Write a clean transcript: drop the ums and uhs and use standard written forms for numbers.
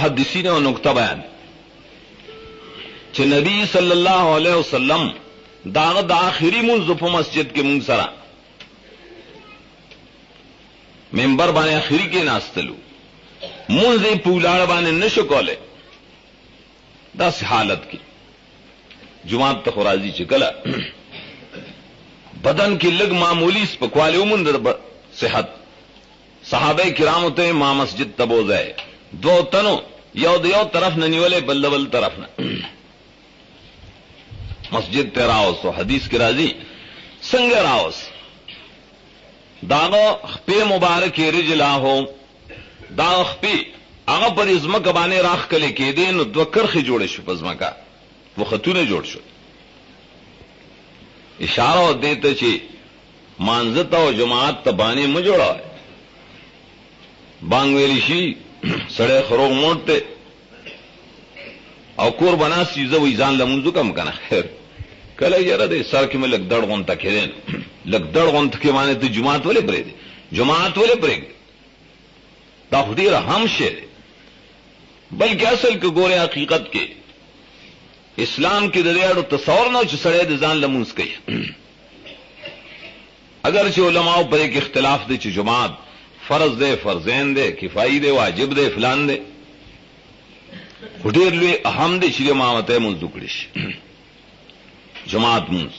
محدثین او نقطه بیان چې نبی صلی الله علیه وسلم داغه د آخري منځ په مسجد کې مونږ سره منبر باندې آخري کې ناستلو مونږ په ولاړ باندې نشو کوله داس حالت کې جمعات ته راځي چې کله بدن کې لګ معمولی سپکواله ومند د صحت صحابه کرامو ته ما مسجد تبوځه دو تنو یو د یو طرف نه نیولې بل طرف نه مسجد ته راوسو حدیث کې راځي څنګه راوس داغه خپې مبارک رجلاهو دا خپې هغه پر ازمکه باندې راخ کله کې دین دو کرخه جوړ شو پزماکا وختونه جوړ شو اشاره دیته چې مانزت او جماعت ته باندې م جوړا بانګ ویلی شي سړی خروغ موټه او کور بنا سیزه وې ځان لمونځ کم کنه خیر کله یاره دې سر کې ملک دړ غون ته کېدل لک دړ غون ته کې باندې ته جماعت ولې پرې دي جماعت ولې پرې دا خدای رحم شه بلکې اصل کې ګوره حقیقت کې اسلام کې د دې اړو تصور نه چې سړی د ځان لمونځ کوي اگر چې علماء پر کې اختلاف دي چې جماعت فرض ده فرضین ده کفایي ده واجب ده فلان ده ډېر لوی اهم دي چې ما مته مونږ وکړي جماعت مونږ